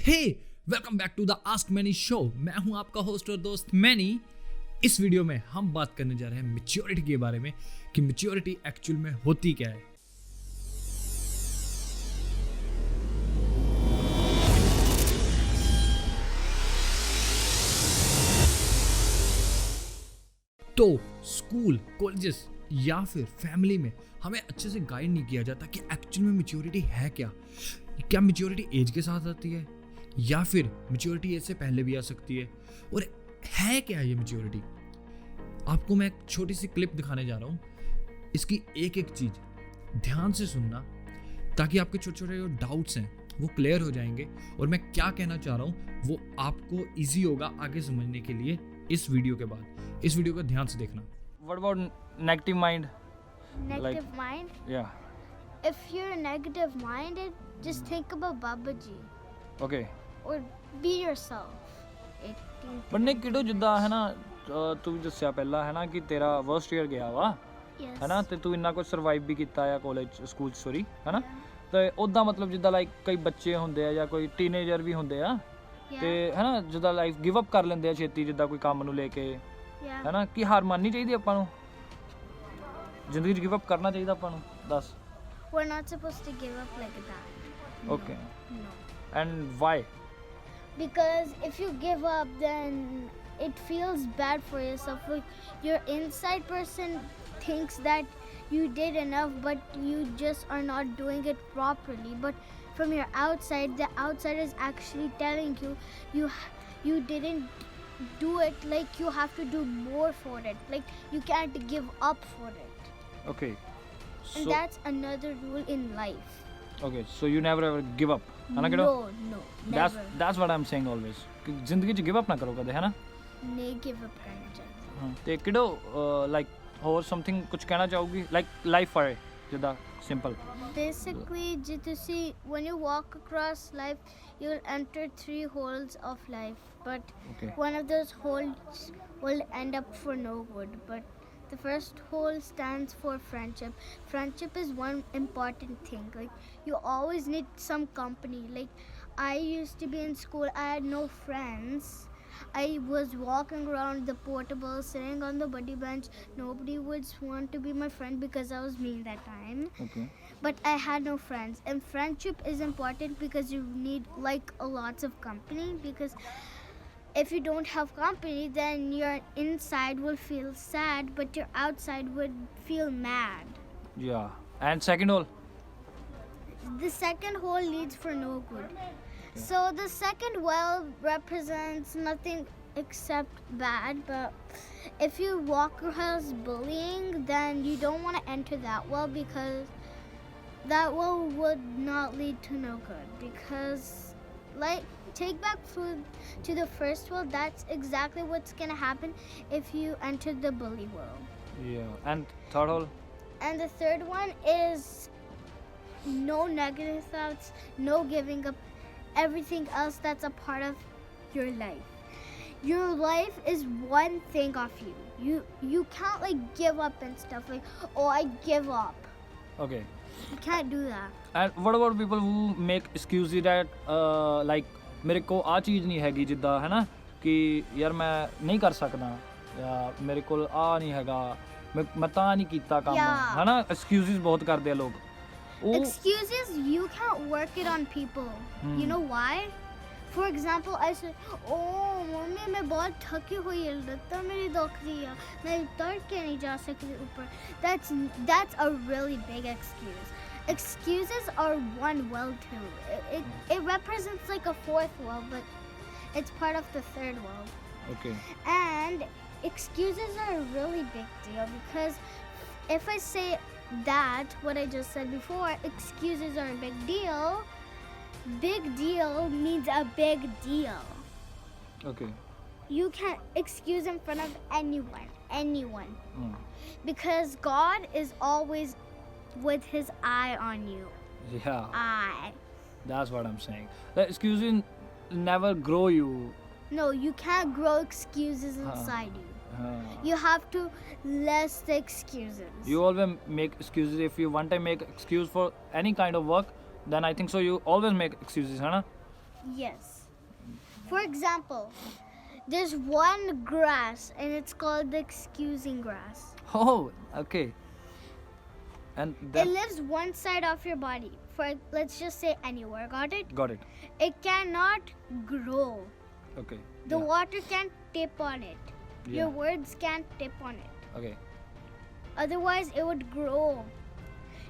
Hey welcome back to the ask many show. मैं हूं आपका होस्ट और दोस्त मैनी। इस वीडियो में हम बात करने जा रहे हैं मैच्योरिटी के बारे में कि मैच्योरिटी एक्चुअल में होती क्या है। तो स्कूल, कॉलेजेस या फिर फैमिली में हमें अच्छे से गाइड नहीं किया जाता कि एक्चुअल में मैच्योरिटी है क्या। क्या मैच्योरिटी एज के साथ आती है या फिर मैच्योरिटी एज से पहले भी आ सकती है, और है क्या ये मैच्योरिटी। आपको मैं एक छोटी सी क्लिप दिखाने जा रहा हूँ। इसकी एक एक चीज ध्यान से सुनना ताकि आपके छोटे छोटे जो डाउट्स हैं वो क्लियर हो जाएंगे, और मैं क्या कहना चाह रहा हूँ वो आपको इजी होगा आगे समझने के लिए। इस वीडियो के बाद इस वीडियो को ध्यान से देखना। What about negative mind? Negative mind? Yeah. If you're negative minded, just think about Babaji Okay. or be yourself. ਪਰ ਨਹੀਂ ਕਿਡੋ ਜਿੱਦਾਂ ਹੈ ਨਾ ਤੂੰ ਦੱਸਿਆ ਪਹਿਲਾਂ ਹੈ ਨਾ ਕਿ ਤੇਰਾ ਵਰਸਟ ਈਅਰ ਗਿਆ ਵਾ Yes. ਹੈ ਨਾ, ਤੇ ਤੂੰ ਇੰਨਾ ਕੁਝ ਸਰਵਾਈਵ ਵੀ ਕੀਤਾ ਆ ਕਾਲਜ ਸਕੂਲ ਸੌਰੀ ਹੈ ਨਾ, ਤੇ ਉਦਾਂ ਮਤਲਬ ਜਿੱਦਾਂ ਲਾਈਕ ਕਈ ਬੱਚੇ ਹੁੰਦੇ ਆ ਜਾਂ ਕੋਈ ਟੀਨੇਜਰ ਵੀ ਹੁੰਦੇ ਆ ਤੇ Yeah. ਹੈ ਨਾ ਜਿੱਦਾਂ ਲਾਈਫ ਗਿਵ ਅਪ ਕਰ ਲੈਂਦੇ ਆ ਛੇਤੀ, ਜਿੱਦਾਂ ਕੋਈ ਕੰਮ ਨੂੰ ਲੈ ਕੇ Yeah. ਹੈ ਨਾ, ਕਿ ਹਾਰ ਮੰਨਣੀ ਚਾਹੀਦੀ ਆਪਾਂ ਨੂੰ ਜ਼ਿੰਦਗੀ 'ਚ ਗਿਵ ਅਪ ਕਰਨਾ ਚਾਹੀਦਾ ਆਪਾਂ ਨੂੰ, ਦੱਸ। We're not supposed to give up like that. Okay No. And why? Because if you give up, then it feels bad for yourself. Like your inside person thinks that you did enough, but you just are not doing it properly. But from your outside, the outside is actually telling you didn't do it. Like you have to do more for it. Like you can't give up for it. Okay And that's another rule in life. okay, so you never ever give up है ना किडो? No, never. that's what I'm saying always कि ਜ਼ਿੰਦਗੀ 'ਚ give up ਨਾ ਕਰੋ ਕਦੇ, ਹੈ ਨਾ। नहीं give up करना चाहिए. ਹਾਂ ਤੇ ਕਿਡੋ ਲਾਈਕ ਹੋਰ ਸਮਥਿੰਗ ਕੁਝ ਕਹਿਣਾ ਚਾਹੋਗੀ ਲਾਈਕ ਲਾਈਫ ਬਾਰੇ, ਜਿੱਦਾਂ simple? Basically, when you walk across life, you'll enter 3 holes of life, but Okay. one of those holes will end up for no good. But the first hole stands for friendship. Friendship is one important thing. Like you always need some company. Like I used to be in school, I had no friends. I was walking around the portable, sitting on the buddy bench. Nobody would want to be my friend because I was mean that time. Okay But I had no friends, and friendship is important because you need like a lots of company, because if you don't have company, then your inside will feel sad but your outside would feel mad. Yeah and second hole? The second hole leads for no good. So the second well represents nothing except bad, but if you walk across bullying, then you don't want to enter that well, because that well would not lead to no good. Because like take back food to the first well, that's exactly what's gonna happen if you enter the bully well. Yeah and third hole? And the third one is no negative thoughts, no giving up, everything else that's a part of your life. Your life is one thing of you. You can't like give up and stuff like, oh, I give up. Okay You can't do that. And what about people who make excuse that like ਮੇਰੇ ਕੋਲ ਆ ਚੀਜ਼ ਨਹੀਂ ਹੈਗੀ, ਜਿੱਦਾਂ ਹੈ ਨਾ ਕਿ ਯਾਰ ਮੈਂ ਨਹੀਂ ਕਰ ਸਕਦਾ ਜਾਂ ਮੇਰੇ ਕੋਲ ਆ ਨਹੀਂ ਹੈਗਾ, ਮੈਂ ਤਾਂ ਨਹੀਂ ਕੀਤਾ ਕੰਮ, Yeah. ਹੈ ਨਾ। ਐਕਸਕਿਊਜ਼ਸ ਬਹੁਤ ਕਰਦੇ ਆ ਲੋਕ। ਉਹ Excuses, you can't work it on people. You know why? For example, I said, oh mummy मैं बहुत थकी हुई है, लत्ता मेरी दुख रही है, मैं उतर के नहीं जा सकती ऊपर. That's a really big excuse. Excuses are one well too. It represents like a fourth well, but it's part of the third well. Okay And excuses are a really big deal, because if I say that, what I just said before, excuses are a big deal. Big deal means a big deal. Okay You can't excuse in front of anyone. Because God is always with his eye on you. ਯਾ Eye. that's what I'm saying. The excuses never grow you. No, you can't grow excuses inside you. You have to less the excuses. You always make excuses. If you one time make excuse for any kind of work, then I think so you always make excuses, है ना? Yes. For example, there's one grass and it's called the excusing grass. Oh, okay. And It then lives one side of your body. For let's just say anywhere. Got it? got it. It cannot grow. Okay. The yeah. water can't tip on it. Yeah. Your words can't tip on it. Okay. Otherwise, it would grow.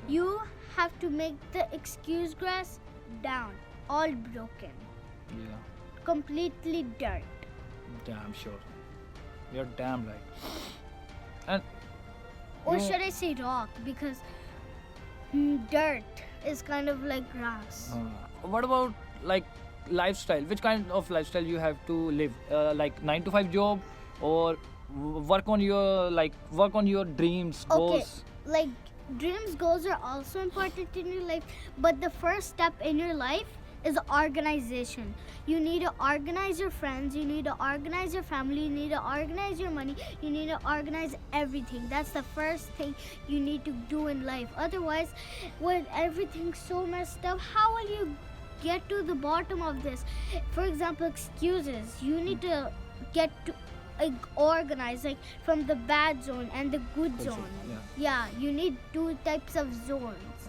You have to make the excuse grass down, all broken, Yeah. completely dirt. Damn sure. You're damn right. And Or you- should I say rock? Because dirt is kind of like grass. what about like lifestyle? Which kind of lifestyle you have to live? Like 9 to 5 job, or work on your dreams, goals? Okay, like dreams, goals are also important in your life, but the first step in your life is organization. You need to organize your friends, you need to organize your family, you need to organize your money, you need to organize everything. That's the first thing you need to do in life. Otherwise, with everything so messed up, how will you get to the bottom of this? For example, excuses. You need to get to organize, like from the bad zone and the good Good zone. zone, yeah. Yeah, you need 2 types of zones.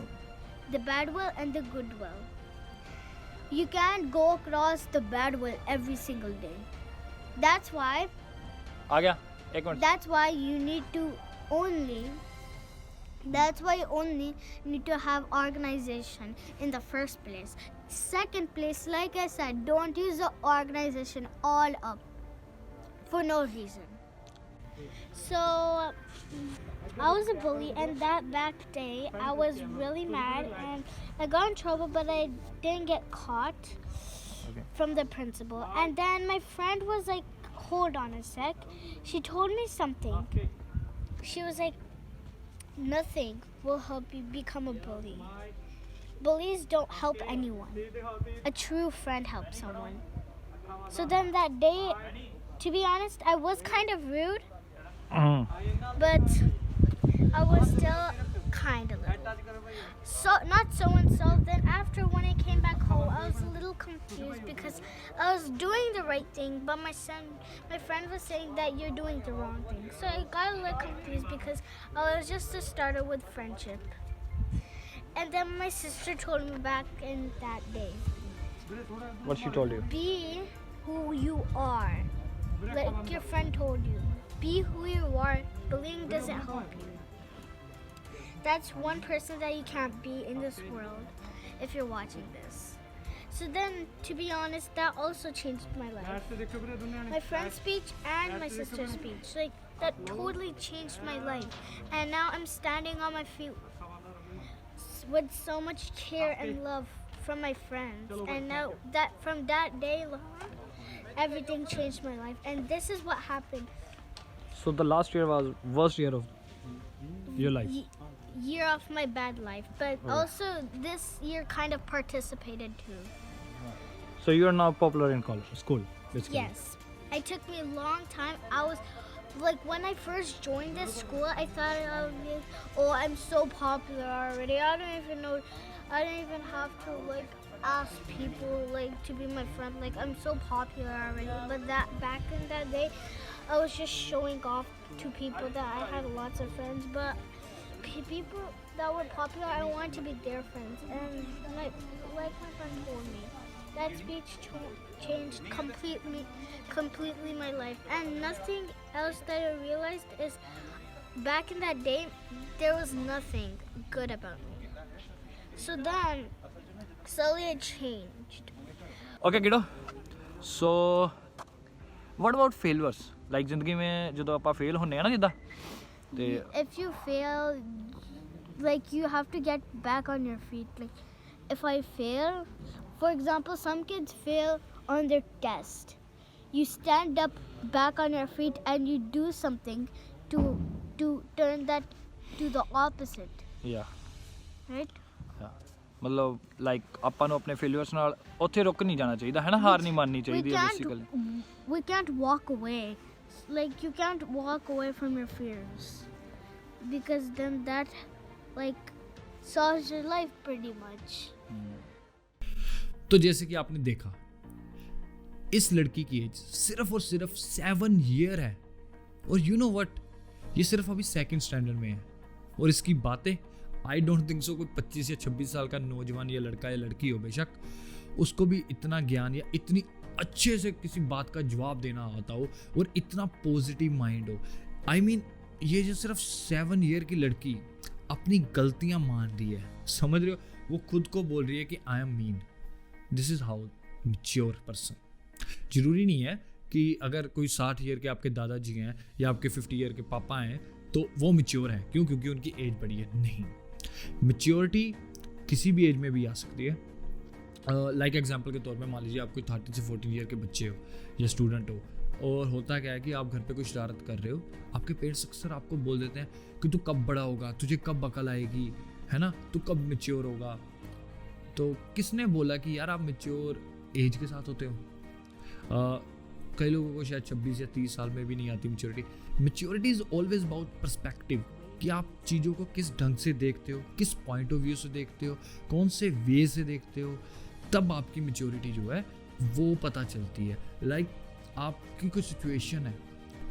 The bad well and the good well. You can't go across the bad well every single day. That's why आ गया एक minute. that's why you need to only need to have organization in the first place. Second place, like I said, don't use the organization all up for no reason. So I was a bully, and that back day I was really mad and I got in trouble, but I didn't get caught Okay. from the principal. And then my friend was like, hold on a sec. She told me something. She was like, nothing will help you become a bully. Bullies don't help anyone. A true friend helps someone. So then that day, to be honest, I was kind of rude, but I was still kind of little. So not so and so. Then after when I came back home, I was a little confused because I was doing the right thing, but my friend was saying that you're doing the wrong thing. So I got a little confused because I was just a starter with friendship. And then my sister told me back in that day, What she told you? be who you are. Like your friend told you. Be who you are. Bullying doesn't help you. That's one person that you can't be in this world if you're watching this. So then, to be honest, that also changed my life. My friend's speech and my sister's speech. Like, that totally changed my life. And now I'm standing on my feet with so much care and love from my friends. And now that from that day on, everything changed my life. And this is what happened. So the last year was worst year of your life. Year of my bad life, but also this year kind of participated too. So you are now popular in school, basically. Yes, it took me a long time. I was like, when I first joined this school, I thought I would be, oh, I'm so popular already. I don't even have to like ask people like to be my friend. Like, I'm so popular already. But that back in that day, I was just showing off to people that I had lots of friends. But people that were popular, I wanted to be their friends. And like my friend told me, that speech changed completely my life. And nothing else that I realized is, back in that day, there was nothing good about me. So then, slowly I changed. Okay, kiddo. So, what about failures? Like ਜ਼ਿੰਦਗੀ में ਜਦੋਂ ਆਪਾਂ fail ਹੁੰਨੇ ਆ ਨਾ ਜਿੱਦਾਂ ਤੇ If you fail, like, you have to get back on your feet. Like, if I fail, for example, some kids fail on their test. You stand up back on your feet and you do something to turn that to the opposite, yeah. right? ਮਤਲਬ like ਆਪਾਂ ਨੂੰ ਆਪਣੇ failures ਨਾਲ ਉੱਥੇ ਰੁਕ ਨਹੀਂ ਜਾਣਾ ਚਾਹੀਦਾ ਹੈ ਨਾ ਹਾਰ ਨਹੀਂ ਮੰਨਣੀ ਚਾਹੀਦੀ ਹੈ basically We can't walk away. Like, you can't walk away from your fears, because then that like solves your life pretty much. तो जैसे कि आपने देखा, इस लड़की की एज सिर्फ और सिर्फ 7 ईयर है, और यू नो व्हाट, ये सिर्फ अभी सेकंड स्टैंडर्ड में है, और इसकी बातें आई डोंट थिंक सो कोई 25 या 26 साल का नौजवान या लड़का या लड़की हो बेशक, उसको भी इतना ज्ञान या इतनी अच्छे से किसी बात का जवाब देना आता हो और इतना पॉजिटिव माइंड हो। आई मीन ये जो सिर्फ 7 ईयर की लड़की अपनी गलतियां मान रही है, समझ रहे हो, वो खुद को बोल रही है कि I am mean, this is how mature person. जरूरी नहीं है कि अगर कोई 60 ईयर के आपके दादाजी हैं या आपके 50 ईयर के पापा हैं तो वो मैच्योर हैं, क्यों? क्योंकि उनकी एज बड़ी है। नहीं, मैच्योरिटी किसी भी एज में भी आ सकती है। लाइक एग्जांपल के तौर पे मान लीजिए आप कोई 30 से 14 ईयर के बच्चे हो या स्टूडेंट हो, और होता क्या है कि आप घर पे कोई शरारत कर रहे हो, आपके पेरेंट्स अक्सर आपको बोल देते हैं कि तू कब बड़ा होगा, तुझे कब अकल आएगी, है ना, तू कब मैच्योर होगा। तो किसने बोला कि यार आप मैच्योर एज के साथ होते हो? कई लोगों को शायद 26 या 30 साल में भी नहीं आती maturity. Maturity is always about perspective, कि आप चीज़ों को किस ढंग से देखते हो, किस पॉइंट ऑफ व्यू से देखते हो, कौन से वे से देखते हो, तब आपकी मैच्योरिटी जो है वो पता चलती है। लाइक आपकी कोई सिचुएशन है,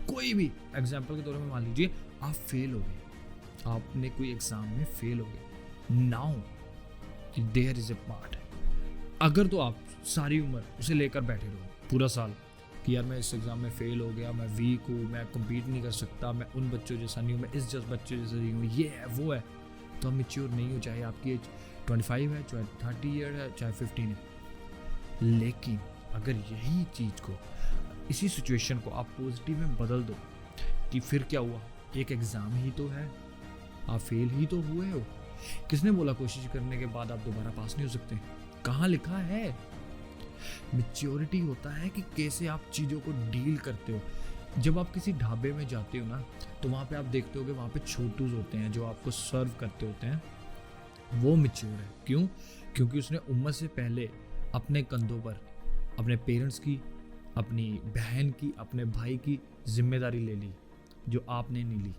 कोई भी एग्जांपल के तौर पे मान लीजिए आप फेल हो गए, आपने कोई एग्जाम में फेल हो गए, now there is a part, अगर तो आप सारी उम्र उसे लेकर बैठे रहो पूरा साल कि यार मैं इस एग्ज़ाम में फ़ेल हो गया, मैं वीक हूँ, मैं कम्पीट नहीं कर सकता, मैं उन बच्चों जैसा नहीं हूँ, मैं इस बच्चों जैसा नहीं हूँ, ये है वो है, तो आप मैच्योर नहीं हो, चाहे आपकी एज 25 है, चाहे 30 ईयर है, चाहे 15 है। लेकिन अगर यही चीज़ को, इसी सिचुएशन को आप पॉजिटिव में बदल दो कि फिर क्या हुआ, एक एग्ज़ाम ही तो है, आप फेल ही तो हुए हो, किसने बोला कोशिश करने के बाद आप दोबारा पास नहीं हो सकते? कहाँ लिखा है? मैच्योरिटी होता है कि कैसे आप चीज़ों को डील करते हो। जब आप किसी ढाबे में जाते हो ना, तो वहाँ पे आप देखते हो कि वहाँ पे छोटूज होते हैं जो आपको सर्व करते होते हैं, वो मैच्योर है। क्यों? क्योंकि उसने उम्र से पहले अपने कंधों पर अपने पेरेंट्स की, अपनी बहन की, अपने भाई की जिम्मेदारी ले ली जो आपने नहीं ली।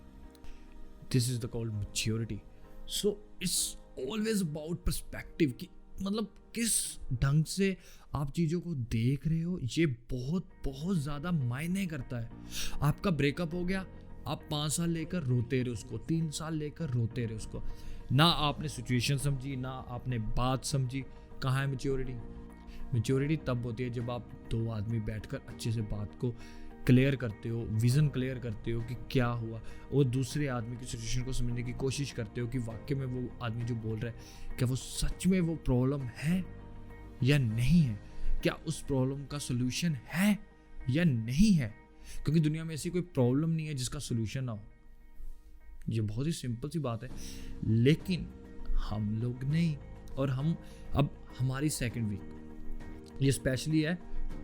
This is the called maturity. So it's always about perspective, कि मतलब किस ढंग से आप चीज़ों को देख रहे हो, ये बहुत बहुत ज़्यादा मायने करता है। आपका ब्रेकअप हो गया, आप 5 साल लेकर रोते रहे उसको, 3 साल लेकर रोते रहे उसको, ना आपने सिचुएशन समझी, ना आपने बात समझी। कहाँ है मैच्योरिटी? मैच्योरिटी तब होती है जब आप 2 आदमी बैठकर अच्छे से बात को क्लियर करते हो, विज़न क्लियर करते हो कि क्या हुआ, और दूसरे आदमी की सिचुएशन को समझने की कोशिश करते हो कि वाकई में वो आदमी जो बोल रहा है क्या वो सच में वो प्रॉब्लम है या नहीं है, क्या उस प्रॉब्लम का सोल्यूशन है या नहीं है। क्योंकि दुनिया में ऐसी कोई प्रॉब्लम नहीं है जिसका सोल्यूशन ना हो। ये बहुत ही सिंपल सी बात है, लेकिन हम लोग नहीं। और हम अब हमारी सेकंड वीक, ये स्पेशली है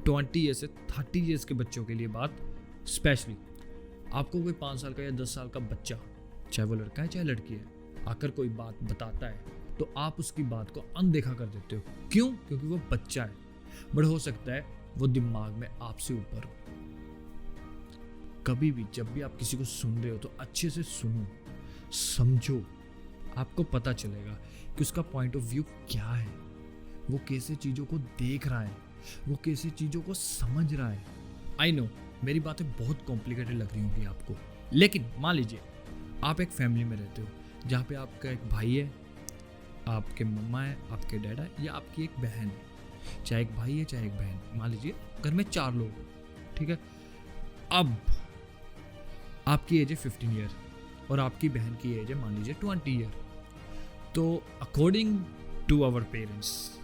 20 ईयर से 30 ईयर्स के बच्चों के लिए बात स्पेशली। आपको कोई 5 साल का या 10 साल का बच्चा, चाहे वो लड़का है चाहे लड़की है, आकर कोई बात बताता है तो आप उसकी बात को अनदेखा कर देते हो। क्यों? क्योंकि वो बच्चा है, बट हो सकता है वो दिमाग में आपसे ऊपर हो। कभी भी जब भी आप किसी को सुन रहे हो तो अच्छे से सुनो, समझो, आपको पता चलेगा कि उसका पॉइंट ऑफ व्यू क्या है, वो कैसे चीज़ों को देख रहा है, वो कैसे चीज़ों को समझ रहा है। आई नो मेरी बातें बहुत कॉम्प्लिकेटेड लग रही होंगी आपको, लेकिन मान लीजिए आप एक फैमिली में रहते हो जहाँ पे आपका एक भाई है, आपके मम्मा है, आपके डैड है, या आपकी एक बहन है, चाहे एक भाई है चाहे एक बहन। मान लीजिए घर में 4 लोग, ठीक है। अब आपकी एज है 15 ईयर और आपकी बहन की एज है मान लीजिए 20 ईयर। तो according to our parents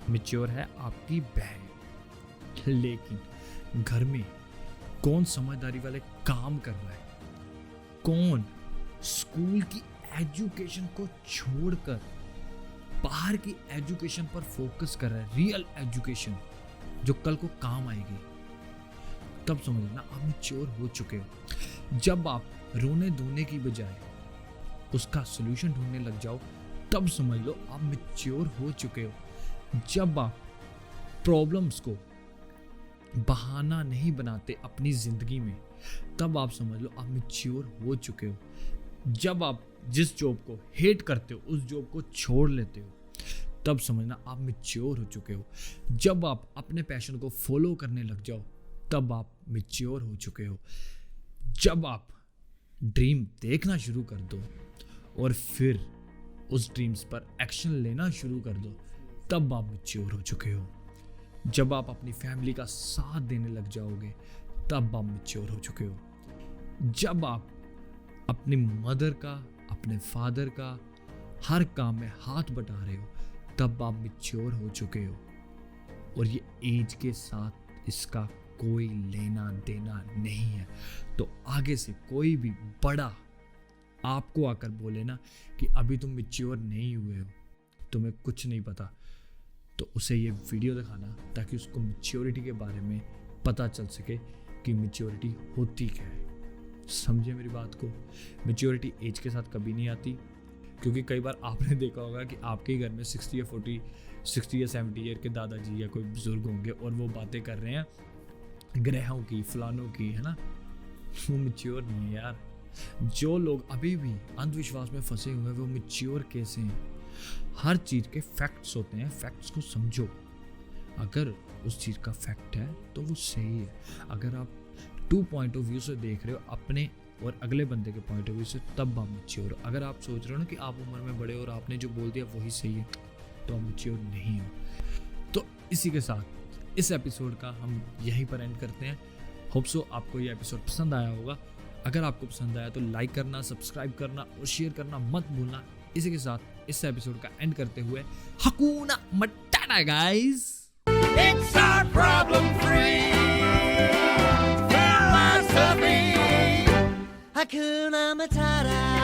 mature है आपकी बहन, लेकिन घर में कौन समझदारी वाले काम कर रहा है, कौन स्कूल की एजुकेशन को छोड़कर बाहर की एजुकेशन पर फोकस कर रहा है, रियल एजुकेशन जो कल को काम आएगी, तब समझ लेना आप मैच्योर हो चुके हो। जब आप रोने धोने की बजाय उसका सोल्यूशन ढूंढने लग जाओ, तब समझ लो आप मैच्योर हो चुके हो। जब आप प्रॉब्लम्स को बहाना नहीं बनाते अपनी जिंदगी में, तब आप समझ लो आप मैच्योर हो चुके हो। जब आप जिस जॉब को हेट करते हो उस जॉब को छोड़ लेते हो, तब समझना आप मैच्योर हो चुके हो। जब आप अपने पैशन को फॉलो करने लग जाओ तब आप मैच्योर हो चुके हो। जब आप ड्रीम देखना शुरू कर दो और फिर उस ड्रीम्स पर एक्शन लेना शुरू कर दो तब आप मैच्योर हो चुके हो। जब आप अपनी फैमिली का साथ देने लग जाओगे तब आप मैच्योर हो चुके हो। जब आप अपनी मदर का, अपने फादर का हर काम में हाथ बटा रहे हो तब आप मैच्योर हो चुके हो। और ये एज के साथ इसका कोई लेना देना नहीं है। तो आगे से कोई भी बड़ा आपको आकर बोले ना कि अभी तुम मैच्योर नहीं हुए हो, तुम्हें कुछ नहीं पता, तो उसे ये वीडियो दिखाना ताकि उसको मैच्योरिटी के बारे में पता चल सके कि मैच्योरिटी होती क्या है। समझे मेरी बात को? मैच्योरिटी एज के साथ कभी नहीं आती, क्योंकि कई बार आपने देखा होगा कि आपके घर में 60 या 70 ईयर के दादाजी या कोई बुजुर्ग होंगे और वो बातें कर रहे हैं ग्रहों की, फलानों की, है ना। वो मैच्योर नहीं है यार। जो लोग अभी भी अंधविश्वास में फंसे हुए हैं वो मैच्योर कैसे हैं? हर चीज़ के फैक्ट्स होते हैं, फैक्ट्स को समझो। अगर उस चीज़ का फैक्ट है तो वो सही है। अगर आप 2 पॉइंट ऑफ व्यू से देख रहे हो, अपने और अगले बंदे के पॉइंट ऑफ व्यू से, तब आप मैच्योर हो। अगर आप सोच रहे हो ना कि आप उम्र में बड़े हो और आपने जो बोल दिया वही सही है, तो आप मैच्योर नहीं हो। तो इसी के साथ इस एपिसोड का हम यहीं पर एंड करते हैं। होप सो आपको ये एपिसोड पसंद आया होगा। अगर आपको पसंद आया तो लाइक करना, सब्सक्राइब करना और शेयर करना मत भूलना। इसी के साथ इस एपिसोड का एंड करते हुए हकूना मटाटा guys. It's our problem-free philosophy. Hakuna Matata.